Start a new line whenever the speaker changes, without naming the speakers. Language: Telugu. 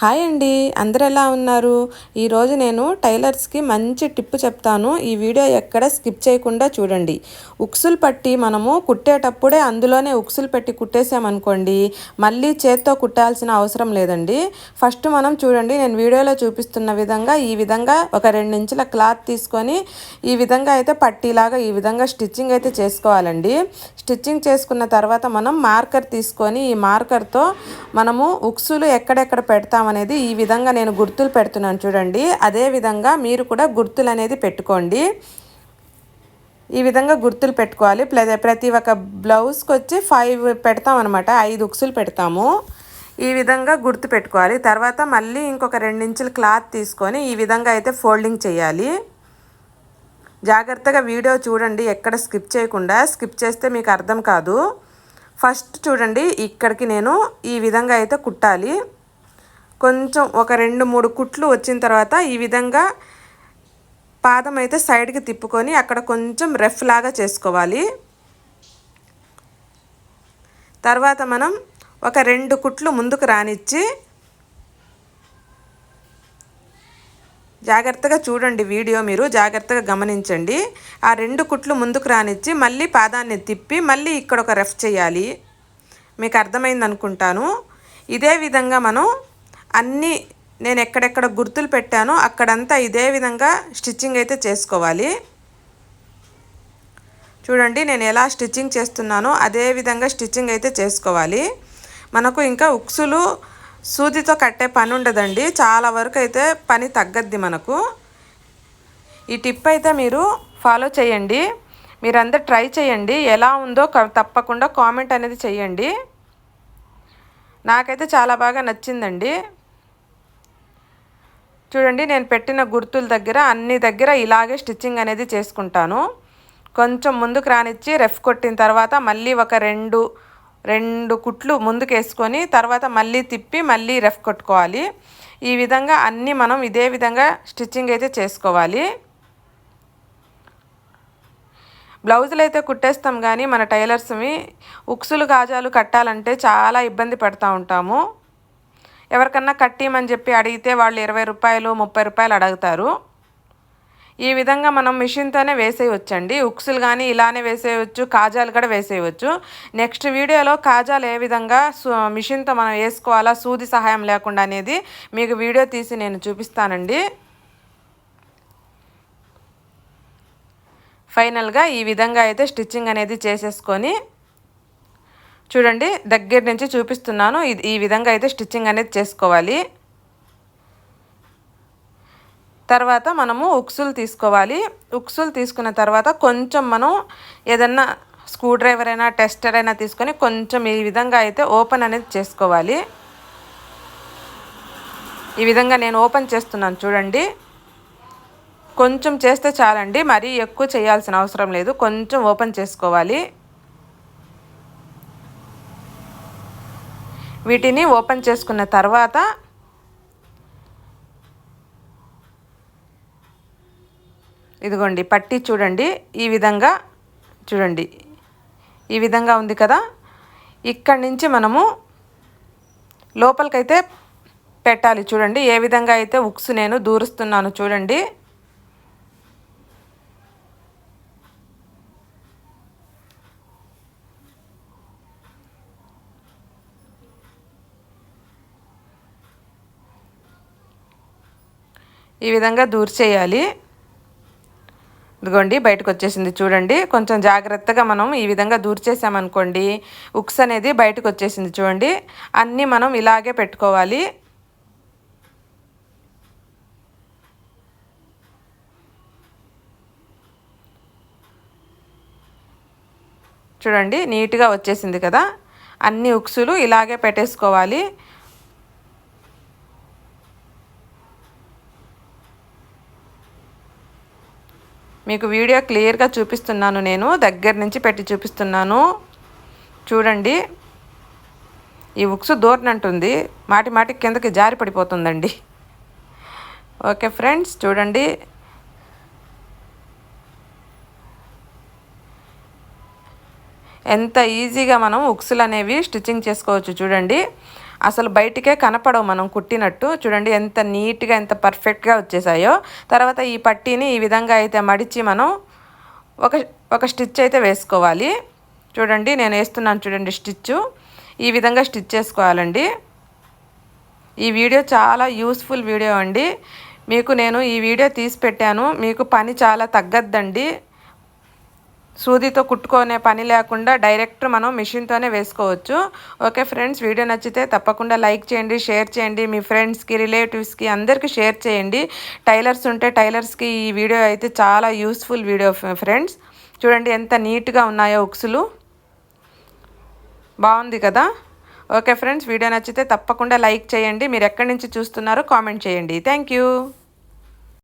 హాయ్ అండి, అందరు ఎలా ఉన్నారు? ఈరోజు నేను టైలర్స్కి మంచి టిప్ చెప్తాను. ఈ వీడియో ఎక్కడ స్కిప్ చేయకుండా చూడండి. ఉక్సులు పట్టి మనము కుట్టేటప్పుడే అందులోనే ఉక్సులు పెట్టి కుట్టేసామనుకోండి, మళ్ళీ చేత్తో కుట్టాల్సిన అవసరం లేదండి. ఫస్ట్ మనం చూడండి, నేను వీడియోలో చూపిస్తున్న విధంగా ఈ విధంగా ఒక 2 ఇంచుల క్లాత్ తీసుకొని ఈ విధంగా అయితే పట్టీలాగా ఈ విధంగా స్టిచ్చింగ్ అయితే చేసుకోవాలండి. స్టిచ్చింగ్ చేసుకున్న తర్వాత మనం మార్కర్ తీసుకొని ఈ మార్కర్తో మనము ఉక్సులు ఎక్కడెక్కడ పెడతామనేది ఈ విధంగా నేను గుర్తులు పెడుతున్నాను చూడండి. అదే విధంగా మీరు కూడా గుర్తులు అనేది పెట్టుకోండి. ఈ విధంగా గుర్తులు పెట్టుకోవాలి. ప్రతి ఒక్క బ్లౌజ్కి వచ్చి 5 పెడతాం అనమాట, 5 ఉక్సులు పెడతాము. ఈ విధంగా గుర్తు పెట్టుకోవాలి. తర్వాత మళ్ళీ ఇంకొక 2 ఇంచుల క్లాత్ తీసుకొని ఈ విధంగా అయితే ఫోల్డింగ్ చేయాలి. జాగ్రత్తగా వీడియో చూడండి, ఎక్కడ స్కిప్ చేయకుండా. స్కిప్ చేస్తే మీకు అర్థం కాదు. ఫస్ట్ చూడండి, ఇక్కడికి నేను ఈ విధంగా అయితే కుట్టాలి. కొంచెం ఒక 2-3 కుట్లు వచ్చిన తర్వాత ఈ విధంగా పాదం అయితే సైడ్కి తిప్పుకొని అక్కడ కొంచెం రఫ్ లాగా చేసుకోవాలి. తర్వాత మనం ఒక 2 కుట్లు ముందుకు రానిచ్చి జాగ్రత్తగా చూడండి, వీడియో మీరు జాగ్రత్తగా గమనించండి. ఆ 2 కుట్లు ముందుకు రానిచ్చి మళ్ళీ పాదాన్ని తిప్పి మళ్ళీ ఇక్కడ ఒక రఫ్ చేయాలి. మీకు అర్థమైంది అనుకుంటాను. ఇదే విధంగా మనం అన్నీ నేను ఎక్కడెక్కడ గుర్తులు పెట్టానో అక్కడంతా ఇదే విధంగా స్టిచ్చింగ్ అయితే చేసుకోవాలి. చూడండి, నేను ఎలా స్టిచ్చింగ్ చేస్తున్నానో అదే విధంగా స్టిచ్చింగ్ అయితే చేసుకోవాలి. మనకు ఇంకా ఉక్సులు సూదితో కట్టే పని ఉండదండి. చాలా వరకు అయితే పని తగ్గద్ది మనకు. ఈ టిప్ అయితే మీరు ఫాలో చేయండి. మీరందరూ ట్రై చేయండి. ఎలా ఉందో తప్పకుండా కామెంట్ అనేది చేయండి. నాకైతే చాలా బాగా నచ్చిందండి. చూడండి, నేను పెట్టిన గుర్తుల దగ్గర అన్ని దగ్గర ఇలాగే స్టిచ్చింగ్ అనేది చేసుకుంటాను. కొంచెం ముందుకు రానిచ్చి రెఫ్ కొట్టిన తర్వాత మళ్ళీ ఒక రెండు కుట్లు ముందుకు వేసుకొని తర్వాత మళ్ళీ తిప్పి మళ్ళీ రెఫ్ కొట్టుకోవాలి. ఈ విధంగా అన్నీ మనం ఇదే విధంగా స్టిచ్చింగ్ అయితే చేసుకోవాలి. బ్లౌజులు అయితే కుట్టేస్తాం కానీ మన టైలర్స్మి ఉక్సులు గాజాలు కట్టాలంటే చాలా ఇబ్బంది పడుతూ ఉంటాము. ఎవరికన్నా కట్టిమని చెప్పి అడిగితే వాళ్ళు 20 రూపాయలు 30 రూపాయలు అడుగుతారు. ఈ విధంగా మనం మిషన్తోనే వేసేయవచ్చండి. ఉక్సులు కానీ ఇలానే వేసేయవచ్చు, కాజాలు కూడా వేసేయవచ్చు. నెక్స్ట్ వీడియోలో కాజాలు ఏ విధంగా మిషన్తో మనం వేసుకోవాలా సూది సహాయం లేకుండా అనేది మీకు వీడియో తీసి నేను చూపిస్తానండి. ఫైనల్గా ఈ విధంగా అయితే స్టిచ్చింగ్ అనేది చేసేసుకొని చూడండి, దగ్గర నుంచి చూపిస్తున్నాను. ఈ విధంగా అయితే స్టిచ్చింగ్ అనేది చేసుకోవాలి. తర్వాత మనము ఉక్సులు తీసుకోవాలి. ఉక్సులు తీసుకున్న తర్వాత కొంచెం మనం ఏదన్నా స్క్రూ డ్రైవర్ అయినా టెస్టర్ అయినా తీసుకొని కొంచెం ఈ విధంగా అయితే ఓపెన్ అనేది చేసుకోవాలి. ఈ విధంగా నేను ఓపెన్ చేస్తున్నాను చూడండి. కొంచెం చేస్తే చాలండి, మరీ ఎక్కువ చేయాల్సిన అవసరం లేదు. కొంచెం ఓపెన్ చేసుకోవాలి. వీటిని ఓపెన్ చేసుకున్న తర్వాత ఇదిగోండి పట్టీ చూడండి, ఈ విధంగా చూడండి, ఈ విధంగా ఉంది కదా. ఇక్కడి నుంచి మనము లోపలికైతే పెట్టాలి. చూడండి ఏ విధంగా అయితే ఉక్సు నేను దూరుస్తున్నాను చూడండి. ఈ విధంగా దూర్చేయాలి. ఇదిగోండి బయటకు వచ్చేసింది చూడండి. కొంచెం జాగ్రత్తగా మనం ఈ విధంగా దూర్చేసామనుకోండి ఉక్స్ అనేది బయటకు వచ్చేసింది చూడండి. అన్నీ మనం ఇలాగే పెట్టుకోవాలి. చూడండి నీట్గా వచ్చేసింది కదా. అన్ని ఉక్సులు ఇలాగే పెట్టేసుకోవాలి. మీకు వీడియో క్లియర్గా చూపిస్తున్నాను, నేను దగ్గర నుంచి పెట్టి చూపిస్తున్నాను చూడండి. ఈ ఉక్సు దూరనంటుంది, మాటి మాటికి కిందకి జారి పడిపోతుందండి. ఓకే ఫ్రెండ్స్, చూడండి ఎంత ఈజీగా మనం ఉక్సులు అనేవి స్టిచ్చింగ్ చేసుకోవచ్చు చూడండి. అసలు బయటికే కనపడవు మనం కుట్టినట్టు. చూడండి ఎంత నీట్గా ఎంత పర్ఫెక్ట్గా వచ్చేసాయో. తర్వాత ఈ పట్టీని ఈ విధంగా అయితే మడిచి మనం ఒక స్టిచ్ అయితే వేసుకోవాలి. చూడండి నేను వేస్తున్నాను చూడండి స్టిచ్చు. ఈ విధంగా స్టిచ్ చేసుకోవాలండి. ఈ వీడియో చాలా యూస్ఫుల్ వీడియో అండి. మీకు నేను ఈ వీడియో తీసి పెట్టాను. మీకు పని చాలా తగ్గద్దండి. సూదితో కుట్టుకునే పని లేకుండా డైరెక్ట్ మనం మిషన్తోనే వేసుకోవచ్చు. ఓకే ఫ్రెండ్స్, వీడియో నచ్చితే తప్పకుండా లైక్ చేయండి, షేర్ చేయండి, మీ ఫ్రెండ్స్కి రిలేటివ్స్కి అందరికీ షేర్ చేయండి. టైలర్స్ ఉంటే టైలర్స్కి ఈ వీడియో అయితే చాలా యూస్ఫుల్ వీడియో ఫ్రెండ్స్. చూడండి ఎంత నీట్గా ఉన్నాయో ఉక్సులు. బాగుంది కదా. ఓకే ఫ్రెండ్స్, వీడియో నచ్చితే తప్పకుండా లైక్ చేయండి. మీరు ఎక్కడి నుంచి చూస్తున్నారో కామెంట్ చేయండి. Thank you.